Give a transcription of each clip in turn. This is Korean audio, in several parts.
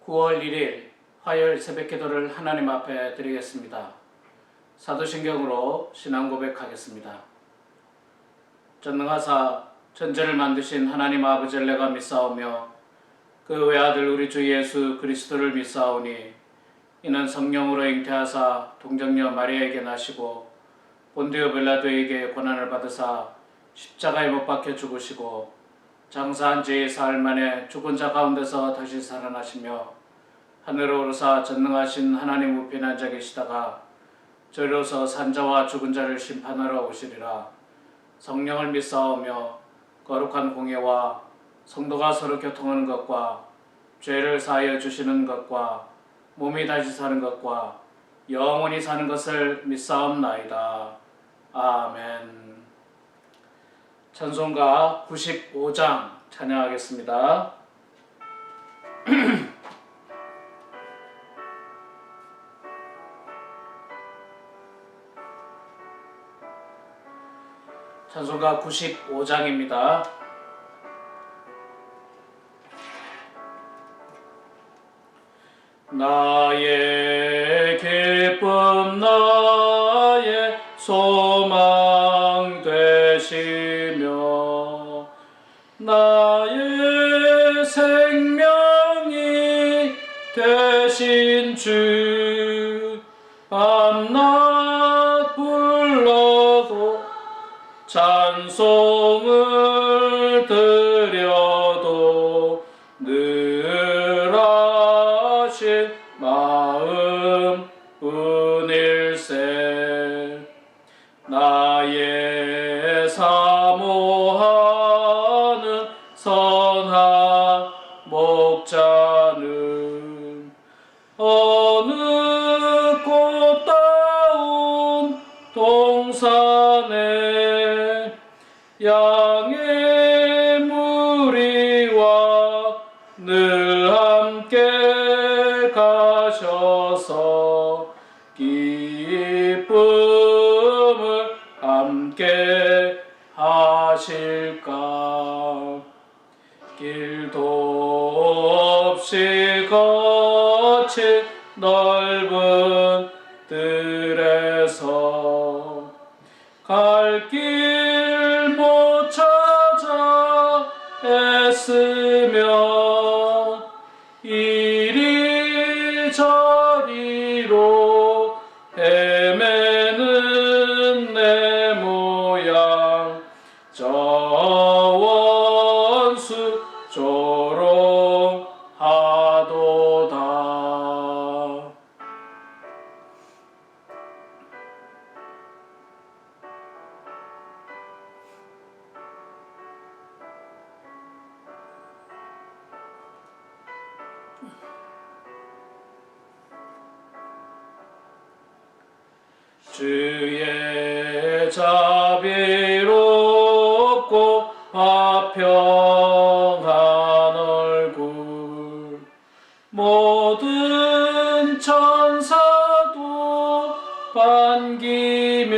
9월 1일 화요일 새벽기도를 하나님 앞에 드리겠습니다. 사도신경으로 신앙 고백하겠습니다. 전능하사 천지를 만드신 하나님 아버지를 내가 믿사오며 그 외아들 우리 주 예수 그리스도를 믿사오니 이는 성령으로 잉태하사 동정녀 마리아에게 나시고 본디오 빌라도에게 고난을 받으사 십자가에 못 박혀 죽으시고 장사한 지 사흘 만에 죽은 자 가운데서 다시 살아나시며 하늘로 오르사 전능하신 하나님 우편에 앉아 계시다가 저리로서 산자와 죽은 자를 심판하러 오시리라. 성령을 믿사오며 거룩한 공예와 성도가 서로 교통하는 것과 죄를 사하여 주시는 것과 몸이 다시 사는 것과 영원히 사는 것을 믿사옵나이다. 아멘. 찬송가 95장 찬양하겠습니다. 찬송가 95장입니다. 나의 기쁨 나의 소망 되시며 나의 생명이 되신 주 밤낮 불러도 찬송을 드려도 늘 하신 마음 뿐일세. 나의 사모하는 선한 목자는 어느 꽃다운 동산에 양의 무리와 늘 함께 가셔서 기쁨을 함께 하실까. 길도 없이 거친 넓은 들에서 갈 길 못 찾아 애쓰며 이리저리로 헤매는 내 모양 저 원수 조롱하도다. 주의 자비롭고 화평한 얼굴 모든 천사도 반기며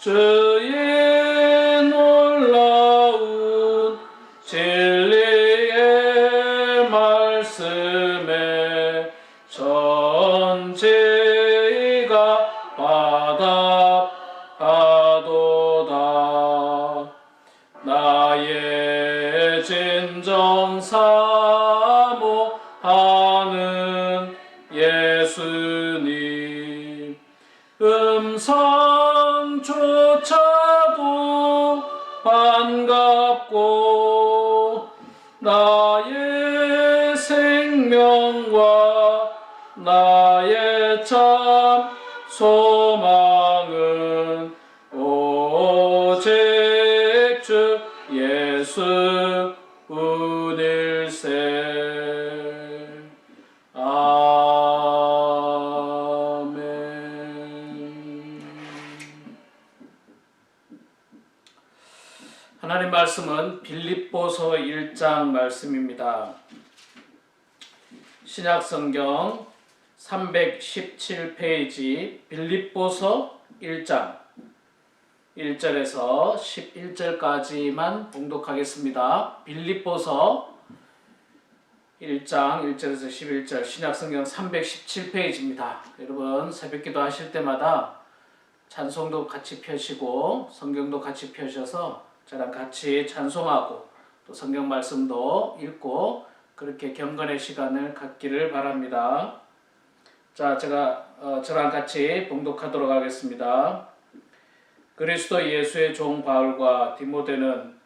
주의 놀라운 진리의 말씀에 전제가 화답하도다. 나의 진정 사모하는 예수님 음성조차도 반갑고 나의 생명과 나의 참 소망은 오직 주 예수 뿐일세. 아멘. 하나님 말씀은 빌립보서 1장 말씀입니다. 신약성경 317페이지 빌립보서 1장 1절에서 11절까지만 봉독하겠습니다. 빌립보서 1장 1절에서 11절 신약성경 317페이지입니다. 여러분 새벽기도 하실 때마다 찬송도 같이 펴시고 성경도 같이 펴셔서 저랑 같이 찬송하고 또 성경 말씀도 읽고 그렇게 경건의 시간을 갖기를 바랍니다. 자, 제가 저랑 같이 봉독하도록 하겠습니다. 그리스도 예수의 종 바울과 디모데는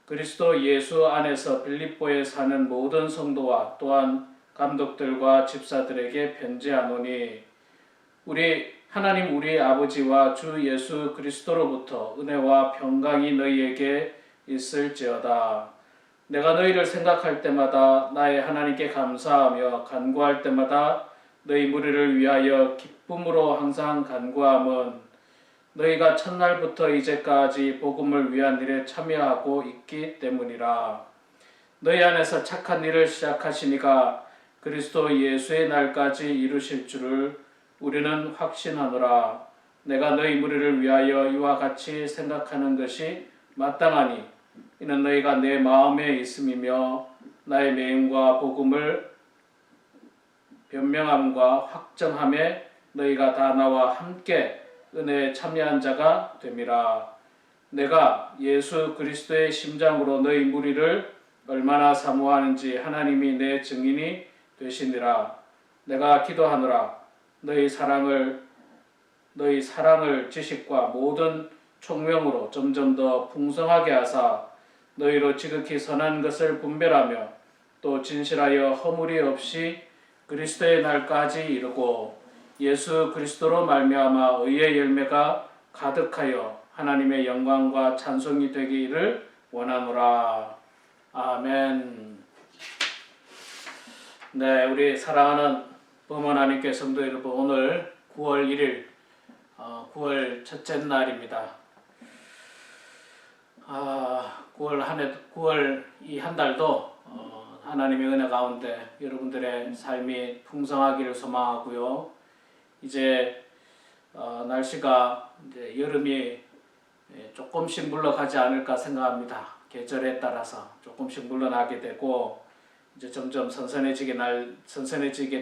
그리스도 예수 안에서 빌립보에 사는 모든 성도와 또한 감독들과 집사들에게 편지하노니 하나님 우리 아버지와 주 예수 그리스도로부터 은혜와 평강이 너희에게 있을지어다. 내가 너희를 생각할 때마다 나의 하나님께 감사하며 간구할 때마다 너희 무리를 위하여 기쁨으로 항상 간구함은 너희가 첫날부터 이제까지 복음을 위한 일에 참여하고 있기 때문이라. 너희 안에서 착한 일을 시작하시니가 그리스도 예수의 날까지 이루실 줄을 우리는 확신하노라. 내가 너희 무리를 위하여 이와 같이 생각하는 것이 마땅하니 이는 너희가 내 마음에 있음이며 나의 명과 복음을 변명함과 확정함에 너희가 다 나와 함께 은혜에 참여한 자가 됨이라. 내가 예수 그리스도의 심장으로 너희 무리를 얼마나 사모하는지 하나님이 내 증인이 되시니라. 내가 기도하노라. 너희 사랑을 지식과 모든 총명으로 점점 더 풍성하게 하사 너희로 지극히 선한 것을 분별하며 또 진실하여 허물이 없이 그리스도의 날까지 이르고 예수 그리스도로 말미암아 의의 열매가 가득하여 하나님의 영광과 찬송이 되기를 원하노라. 아멘. 네, 우리 사랑하는 범원 하나님께 성도 여러분, 오늘 9월 1일 9월 첫째 날입니다. 9월 이 한 달도 하나님의 은혜 가운데 여러분들의 삶이 풍성하기를 소망하고요. 이제 날씨가 이제 여름이 조금씩 물러가지 않을까 생각합니다. 계절에 따라서 조금씩 물러나게 되고 이제 점점 선선해지게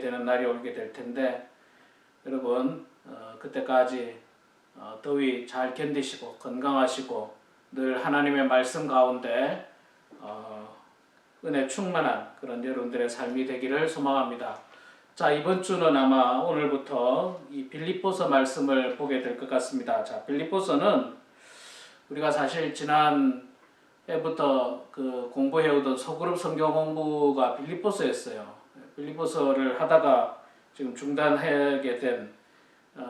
되는 날이 오게 될 텐데 여러분 그때까지 더위 잘 견디시고 건강하시고 늘 하나님의 말씀 가운데 은혜 충만한 그런 여러분들의 삶이 되기를 소망합니다. 자, 이번 주는 아마 오늘부터 이 빌립보서 말씀을 보게 될 것 같습니다. 자, 빌립보서는 우리가 사실 지난 해부터 그 공부해오던 소그룹 성경 공부가 빌립보서였어요. 빌립보서를 하다가 지금 중단하게 된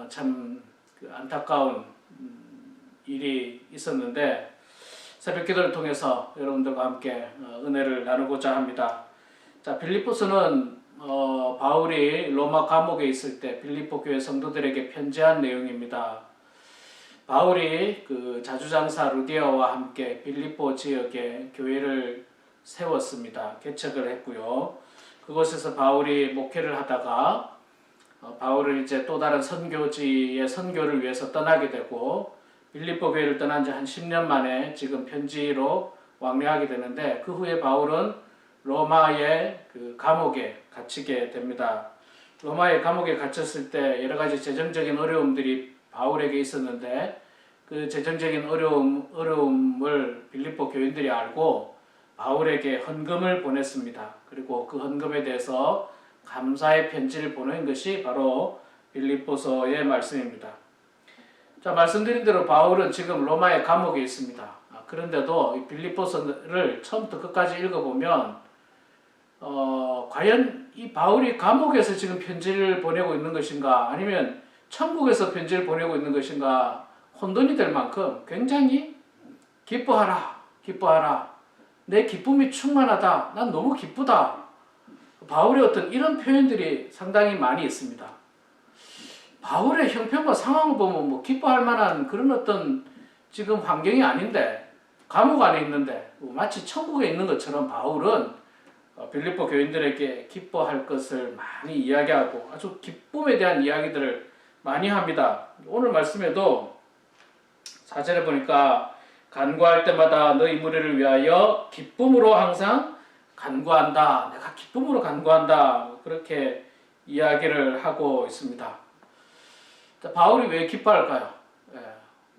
참 안타까운 일이 있었는데 새벽 기도를 통해서 여러분들과 함께 은혜를 나누고자 합니다. 자, 빌립보서는 바울이 로마 감옥에 있을 때 빌립보 교회 성도들에게 편지한 내용입니다. 바울이 그 자주장사 루디아와 함께 빌립보 지역에 교회를 세웠습니다. 개척을 했고요. 그곳에서 바울이 목회를 하다가 바울은 이제 또 다른 선교지의 선교를 위해서 떠나게 되고 빌립보 교회를 떠난 지 한 10년 만에 지금 편지로 왕래하게 되는데 그 후에 바울은 로마의 그 감옥에 갇히게 됩니다. 로마의 감옥에 갇혔을 때 여러 가지 재정적인 어려움들이 바울에게 있었는데 그 재정적인 어려움을 빌립보 교인들이 알고 바울에게 헌금을 보냈습니다. 그리고 그 헌금에 대해서 감사의 편지를 보낸 것이 바로 빌립보서의 말씀입니다. 자, 말씀드린 대로 바울은 지금 로마의 감옥에 있습니다. 그런데도 이 빌립보서를 처음부터 끝까지 읽어보면 과연 이 바울이 감옥에서 지금 편지를 보내고 있는 것인가 아니면 천국에서 편지를 보내고 있는 것인가 혼돈이 될 만큼 굉장히 기뻐하라 내 기쁨이 충만하다, 난 너무 기쁘다. 바울의 어떤 이런 표현들이 상당히 많이 있습니다. 바울의 형편과 상황을 보면 뭐 기뻐할 만한 그런 어떤 지금 환경이 아닌데 감옥 안에 있는데 마치 천국에 있는 것처럼 바울은 빌립보 교인들에게 기뻐할 것을 많이 이야기하고 아주 기쁨에 대한 이야기들을 많이 합니다. 오늘 말씀에도 4절에 보니까 간구할 때마다 너희 무리를 위하여 기쁨으로 항상 간구한다. 내가 기쁨으로 간구한다. 그렇게 이야기를 하고 있습니다. 바울이 왜 기뻐할까요? 예,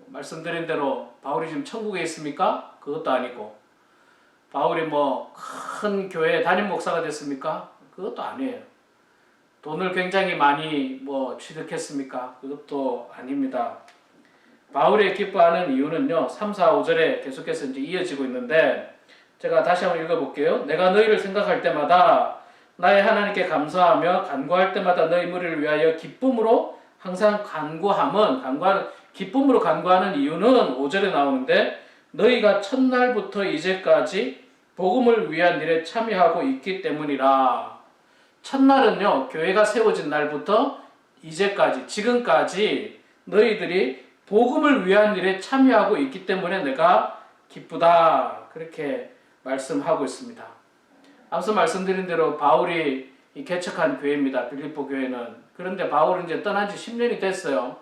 말씀드린 대로 바울이 지금 천국에 있습니까? 그것도 아니고. 바울이 뭐 큰 교회 담임 목사가 됐습니까? 그것도 아니에요. 돈을 굉장히 많이 뭐 취득했습니까? 그것도 아닙니다. 바울이 기뻐하는 이유는요, 3, 4, 5절에 계속해서 이제 이어지고 있는데, 제가 다시 한번 읽어볼게요. 내가 너희를 생각할 때마다 나의 하나님께 감사하며 간구할 때마다 너희 무리를 위하여 기쁨으로 항상 기쁨으로 간구하는 이유는 5절에 나오는데, 너희가 첫날부터 이제까지 복음을 위한 일에 참여하고 있기 때문이라. 첫날은요, 교회가 세워진 날부터 이제까지, 지금까지 너희들이 복음을 위한 일에 참여하고 있기 때문에 내가 기쁘다. 그렇게 말씀하고 있습니다. 앞서 말씀드린 대로 바울이 개척한 교회입니다. 빌립보 교회는. 그런데 바울은 이제 떠난 지 10년이 됐어요.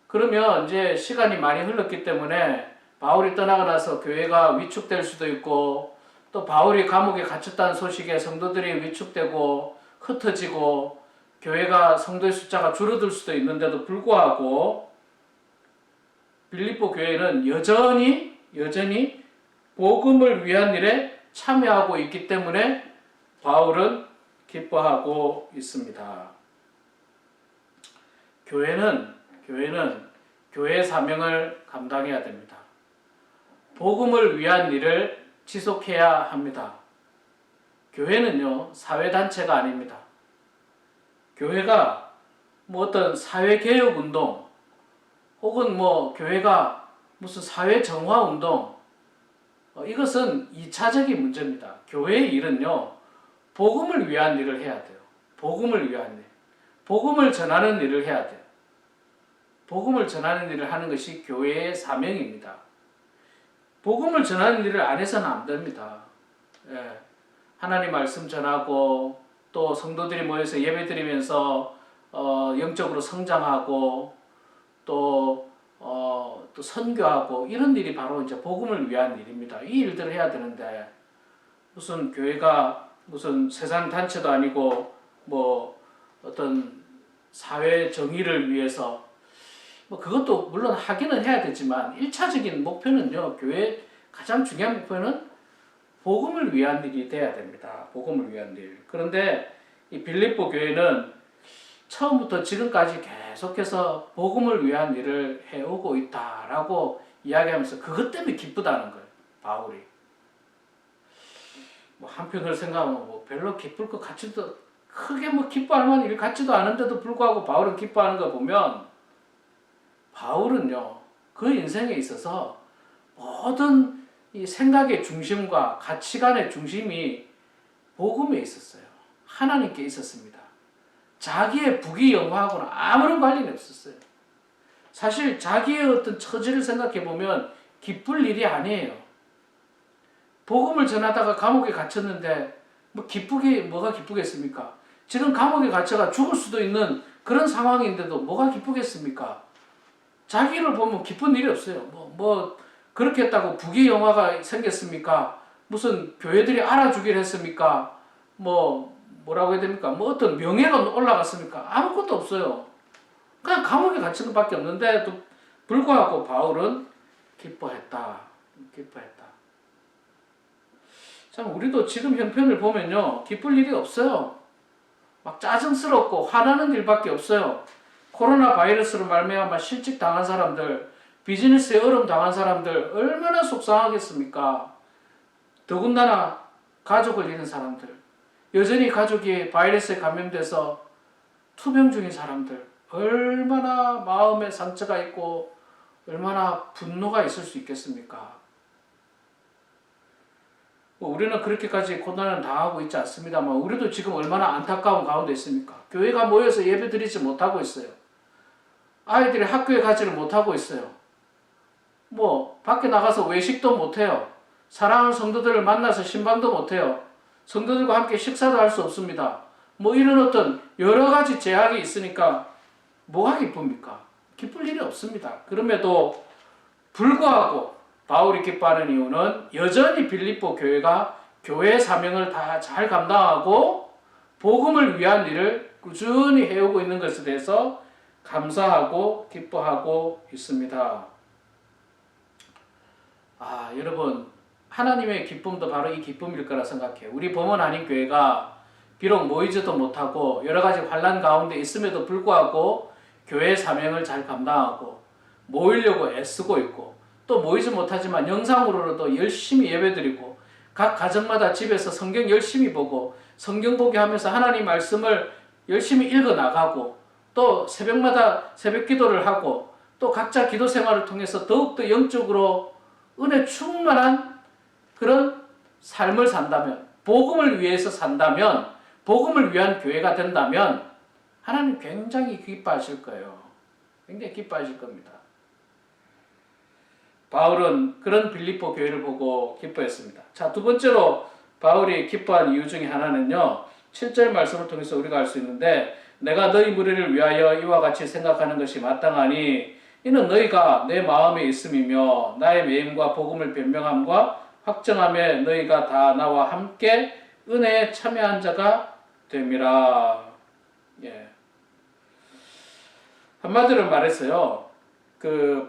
그러면 이제 시간이 많이 흘렀기 때문에 바울이 떠나고 나서 교회가 위축될 수도 있고, 또 바울이 감옥에 갇혔다는 소식에 성도들이 위축되고 흩어지고 교회가 성도의 숫자가 줄어들 수도 있는데도 불구하고 빌립보 교회는 여전히 복음을 위한 일에 참여하고 있기 때문에 바울은 기뻐하고 있습니다. 교회는 교회의 사명을 감당해야 됩니다. 복음을 위한 일을 지속해야 합니다. 교회는요, 사회단체가 아닙니다. 교회가 뭐 어떤 사회개혁운동, 혹은 뭐 교회가 무슨 사회정화운동, 이것은 2차적인 문제입니다. 교회의 일은요, 복음을 위한 일을 해야 돼요. 복음을 위한 일. 복음을 전하는 일을 해야 돼요. 복음을 전하는 일을 하는 것이 교회의 사명입니다. 복음을 전하는 일을 안 해서는 안 됩니다. 예. 하나님 말씀 전하고, 또 성도들이 모여서 예배드리면서 영적으로 성장하고, 또 선교하고, 이런 일이 바로 이제 복음을 위한 일입니다. 이 일들을 해야 되는데, 무슨 교회가 무슨 세상 단체도 아니고 뭐 어떤 사회 정의를 위해서, 뭐 그것도 물론 하기는 해야 되지만 1차적인 목표는요, 교회의 가장 중요한 목표는 복음을 위한 일이 돼야 됩니다. 복음을 위한 일. 그런데 이 빌립보 교회는 처음부터 지금까지 계속해서 복음을 위한 일을 해오고 있다라고 이야기하면서 그것 때문에 기쁘다는 거예요, 바울이. 뭐 한편으로 생각하면 뭐 별로 기쁠 것 같지도, 크게 뭐 기뻐할 만한 일 같지도 않은데도 불구하고 바울은 기뻐하는 거 보면, 바울은요, 그 인생에 있어서 모든 이 생각의 중심과 가치관의 중심이 복음에 있었어요. 하나님께 있었습니다. 자기의 부귀영화하고는 아무런 관련이 없었어요. 사실 자기의 어떤 처지를 생각해 보면 기쁠 일이 아니에요. 복음을 전하다가 감옥에 갇혔는데 뭐가 기쁘겠습니까? 지금 감옥에 갇혀가 죽을 수도 있는 그런 상황인데도 뭐가 기쁘겠습니까? 자기를 보면 기쁜 일이 없어요. 뭐 그렇게 했다고 부귀영화가 생겼습니까? 무슨 교회들이 알아주길 했습니까? 뭐라고 해야 됩니까? 뭐 어떤 명예가 올라갔습니까? 아무것도 없어요. 그냥 감옥에 갇힌 것밖에 없는데도 불구하고 바울은 기뻐했다. 참, 우리도 지금 형편을 보면요, 기쁠 일이 없어요. 막 짜증스럽고 화나는 일밖에 없어요. 코로나 바이러스로 말미암아 실직 당한 사람들, 비즈니스에 어려움 당한 사람들 얼마나 속상하겠습니까? 더군다나 가족을 잃은 사람들, 여전히 가족이 바이러스에 감염돼서 투병 중인 사람들, 얼마나 마음에 상처가 있고 얼마나 분노가 있을 수 있겠습니까? 우리는 그렇게까지 고난을 당하고 있지 않습니다만, 우리도 지금 얼마나 안타까운 가운데 있습니까? 교회가 모여서 예배 드리지 못하고 있어요. 아이들이 학교에 가지를 못하고 있어요. 밖에 나가서 외식도 못해요. 사랑하는 성도들을 만나서 신방도 못해요. 성도들과 함께 식사도 할 수 없습니다. 이런 어떤 여러 가지 제약이 있으니까 뭐가 기쁩니까? 기쁠 일이 없습니다. 그럼에도 불구하고 바울이 기뻐하는 이유는 여전히 빌립보 교회가 교회 사명을 다 잘 감당하고 복음을 위한 일을 꾸준히 해오고 있는 것에 대해서 감사하고 기뻐하고 있습니다. 여러분, 하나님의 기쁨도 바로 이 기쁨일 거라 생각해요. 우리 범원 한인교회가 비록 모이지도 못하고 여러 가지 환난 가운데 있음에도 불구하고 교회 사명을 잘 감당하고 모이려고 애쓰고 있고, 또 모이지 못하지만 영상으로도 열심히 예배드리고 각 가정마다 집에서 성경 열심히 보고 성경 보기 하면서 하나님 말씀을 열심히 읽어 나가고, 또 새벽마다 새벽 기도를 하고, 또 각자 기도 생활을 통해서 더욱더 영적으로 은혜 충만한 그런 삶을 산다면, 복음을 위해서 산다면, 복음을 위한 교회가 된다면 하나님 굉장히 기뻐하실 거예요. 굉장히 기뻐하실 겁니다. 바울은 그런 빌립보 교회를 보고 기뻐했습니다. 자, 두 번째로 바울이 기뻐한 이유 중에 하나는요, 7절 말씀을 통해서 우리가 알 수 있는데, 내가 너희 무리를 위하여 이와 같이 생각하는 것이 마땅하니 이는 너희가 내 마음에 있음이며 나의 매임과 복음을 변명함과 확정함에 너희가 다 나와 함께 은혜에 참여한 자가 됨이라. 한마디로 말해서요,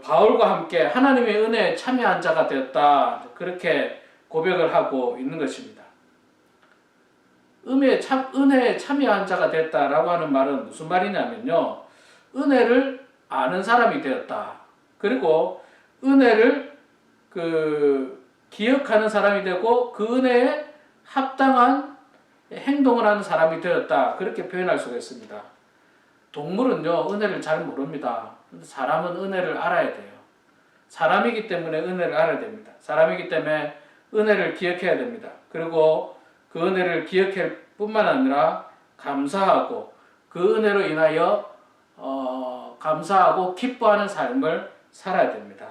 바울과 함께 하나님의 은혜에 참여한 자가 되었다, 그렇게 고백을 하고 있는 것입니다. 은혜에 참여한 자가 됐다라고 하는 말은 무슨 말이냐면요, 은혜를 아는 사람이 되었다, 그리고 은혜를 기억하는 사람이 되고 그 은혜에 합당한 행동을 하는 사람이 되었다, 그렇게 표현할 수가 있습니다. 동물은요, 은혜를 잘 모릅니다. 사람은 은혜를 알아야 돼요. 사람이기 때문에 은혜를 알아야 됩니다. 사람이기 때문에 은혜를 기억해야 됩니다. 그리고 그 은혜를 기억할 뿐만 아니라 감사하고 그 은혜로 인하여 감사하고 기뻐하는 삶을 살아야 됩니다.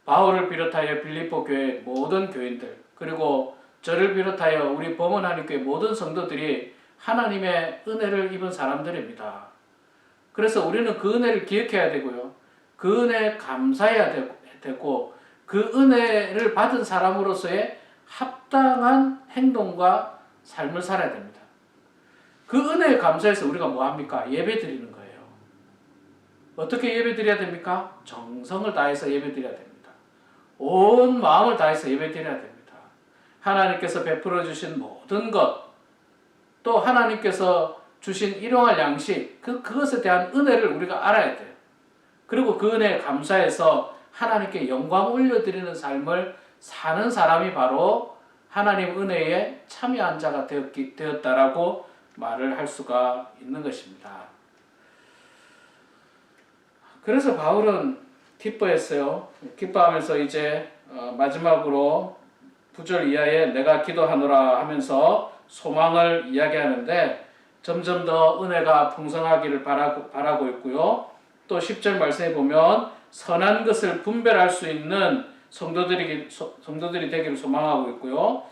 바울을 비롯하여 빌립보 교회 모든 교인들, 그리고 저를 비롯하여 우리 범원 한인교회 모든 성도들이 하나님의 은혜를 입은 사람들입니다. 그래서 우리는 그 은혜를 기억해야 되고요, 그 은혜에 감사해야 되고, 그 은혜를 받은 사람으로서의 합당한 행동과 삶을 살아야 됩니다. 그 은혜에 감사해서 우리가 뭐 합니까? 예배 드리는 거예요. 어떻게 예배 드려야 됩니까? 정성을 다해서 예배 드려야 됩니다. 온 마음을 다해서 예배 드려야 됩니다. 하나님께서 베풀어 주신 모든 것, 또 하나님께서 주신 일용할 양식, 그것에 대한 은혜를 우리가 알아야 돼요. 그리고 그 은혜에 감사해서 하나님께 영광 올려드리는 삶을 사는 사람이 바로 하나님 은혜에 참여한 자가 되었다라고 말을 할 수가 있는 것입니다. 그래서 바울은 기뻐했어요. 기뻐하면서 이제 마지막으로 9절 이하에 내가 기도하노라 하면서 소망을 이야기하는데, 점점 더 은혜가 풍성하기를 바라고 있고요. 또 10절 말씀에 보면 선한 것을 분별할 수 있는 성도들이 되기를 소망하고 있고요.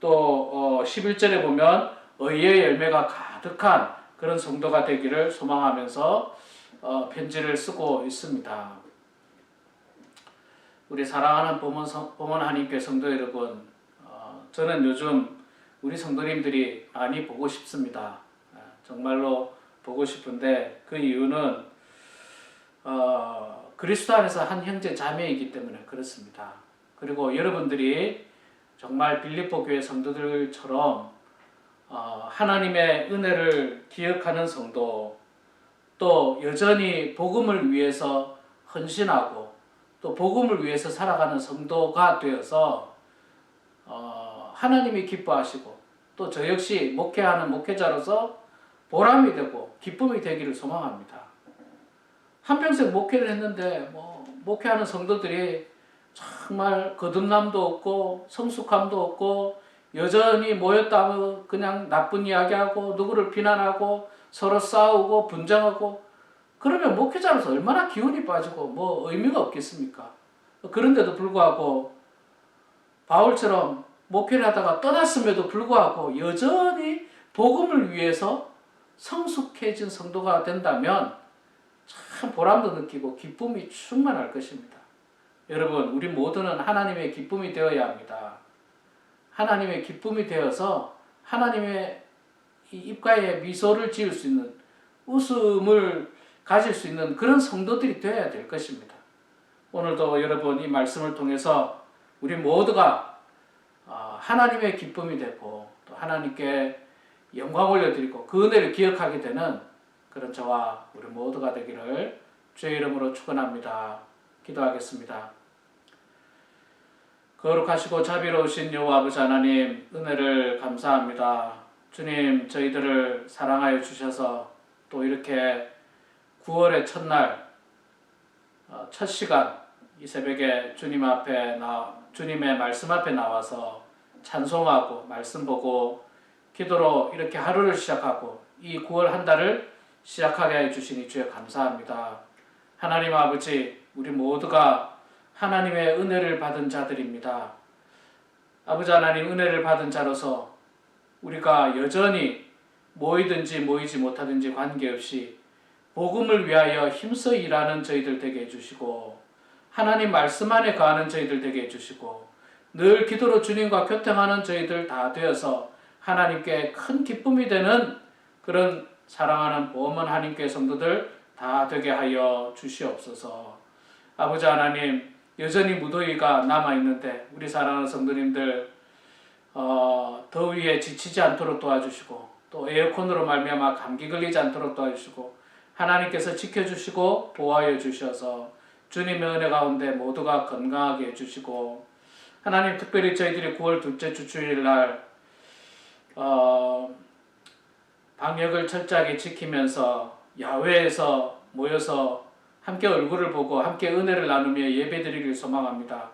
또 11절에 보면 의의 열매가 가득한 그런 성도가 되기를 소망하면서 편지를 쓰고 있습니다. 우리 사랑하는 범원 한인교회 성도 여러분, 저는 요즘 우리 성도님들이 많이 보고 싶습니다. 정말로 보고 싶은데, 그 이유는 그리스도 안에서 한 형제 자매이기 때문에 그렇습니다. 그리고 여러분들이 정말 빌립보 교회 성도들처럼 하나님의 은혜를 기억하는 성도, 또 여전히 복음을 위해서 헌신하고 또 복음을 위해서 살아가는 성도가 되어서 하나님이 기뻐하시고 또 저 역시 목회하는 목회자로서 보람이 되고 기쁨이 되기를 소망합니다. 한평생 목회를 했는데 목회하는 성도들이 정말 거듭남도 없고 성숙함도 없고 여전히 모였다 하면 그냥 나쁜 이야기하고 누구를 비난하고 서로 싸우고 분쟁하고, 그러면 목회자로서 얼마나 기운이 빠지고 의미가 없겠습니까? 그런데도 불구하고 바울처럼 목회를 하다가 떠났음에도 불구하고 여전히 복음을 위해서 성숙해진 성도가 된다면 참 보람도 느끼고 기쁨이 충만할 것입니다. 여러분, 우리 모두는 하나님의 기쁨이 되어야 합니다. 하나님의 기쁨이 되어서 하나님의 이 입가에 미소를 지을 수 있는, 웃음을 가질 수 있는 그런 성도들이 되어야 될 것입니다. 오늘도 여러분 이 말씀을 통해서 우리 모두가 하나님의 기쁨이 되고 또 하나님께 영광 올려드리고 그 은혜를 기억하게 되는 그런 저와 우리 모두가 되기를 주의 이름으로 축원합니다. 기도하겠습니다. 거룩하시고 자비로우신 여호와 아버지 하나님, 은혜를 감사합니다. 주님, 저희들을 사랑하여 주셔서 또 이렇게 9월의 첫날 첫 시간 이 새벽에 주님의 말씀 앞에 나와서 찬송하고 말씀 보고 기도로 이렇게 하루를 시작하고 이 9월 한 달을 시작하게 해주시니 주여 감사합니다. 하나님 아버지, 우리 모두가 하나님의 은혜를 받은 자들입니다. 아버지 하나님, 은혜를 받은 자로서 우리가 여전히 모이든지 모이지 못하든지 관계없이 복음을 위하여 힘써 일하는 저희들 되게 해주시고 하나님 말씀 안에 거하는 저희들 되게 해주시고 늘 기도로 주님과 교통하는 저희들 다 되어서 하나님께 큰 기쁨이 되는 그런 사랑하는 보험은 하나님께 성도들 다 되게 하여 주시옵소서. 아버지 하나님, 여전히 무더위가 남아있는데 우리 사랑하는 성도님들 더위에 지치지 않도록 도와주시고 또 에어컨으로 말미암아 감기 걸리지 않도록 도와주시고 하나님께서 지켜주시고 보호하여 주셔서 주님의 은혜 가운데 모두가 건강하게 해주시고 하나님, 특별히 저희들이 9월 둘째 주 주일날 방역을 철저하게 지키면서 야외에서 모여서 함께 얼굴을 보고 함께 은혜를 나누며 예배드리길 소망합니다.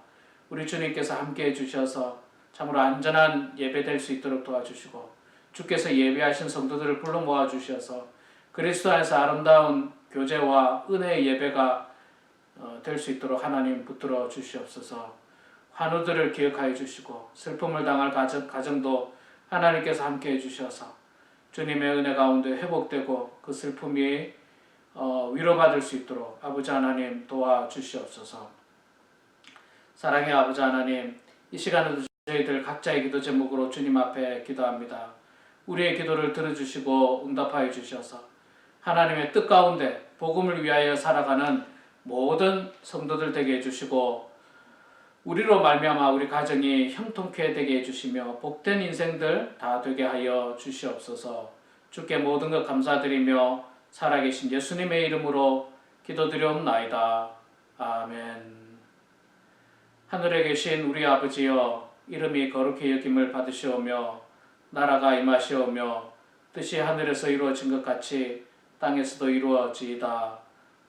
우리 주님께서 함께 해주셔서 참으로 안전한 예배 될 수 있도록 도와주시고 주께서 예배하신 성도들을 불러 모아주셔서 그리스도 안에서 아름다운 교제와 은혜의 예배가 될 수 있도록 하나님 붙들어 주시옵소서. 환우들을 기억하여 주시고 슬픔을 당할 가정도 하나님께서 함께 해주셔서 주님의 은혜 가운데 회복되고 그 슬픔이 위로받을 수 있도록 아버지 하나님 도와주시옵소서. 사랑의 아버지 하나님, 이 시간에도 저희들 각자의 기도 제목으로 주님 앞에 기도합니다. 우리의 기도를 들어주시고 응답하여 주셔서 하나님의 뜻 가운데 복음을 위하여 살아가는 모든 성도들 되게 해주시고 우리로 말미암아 우리 가정이 형통케 되게 해주시며 복된 인생들 다 되게 하여 주시옵소서. 주께 모든 것 감사드리며 살아계신 예수님의 이름으로 기도드리옵나이다. 아멘. 하늘에 계신 우리 아버지여, 이름이 거룩히 여김을 받으시오며 나라가 임하시오며 뜻이 하늘에서 이루어진 것 같이 땅에서도 이루어지이다.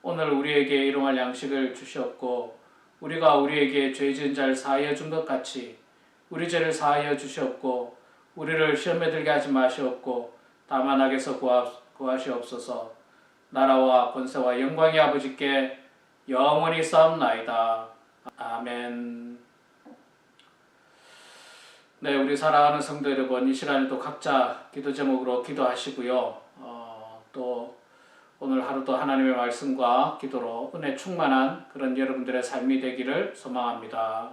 오늘 우리에게 일용할 양식을 주시옵고 우리가 우리에게 죄 지은 자를 사하여 준 것 같이 우리 죄를 사하여 주시옵고 우리를 시험에 들게 하지 마시옵고 다만 악에서 구하시옵소서. 나라와 권세와 영광이 아버지께 영원히 싸움나이다. 아멘. 네, 우리 사랑하는 성도 여러분, 이 시간에도 각자 기도 제목으로 기도하시고요. 또 오늘 하루도 하나님의 말씀과 기도로 은혜 충만한 그런 여러분들의 삶이 되기를 소망합니다.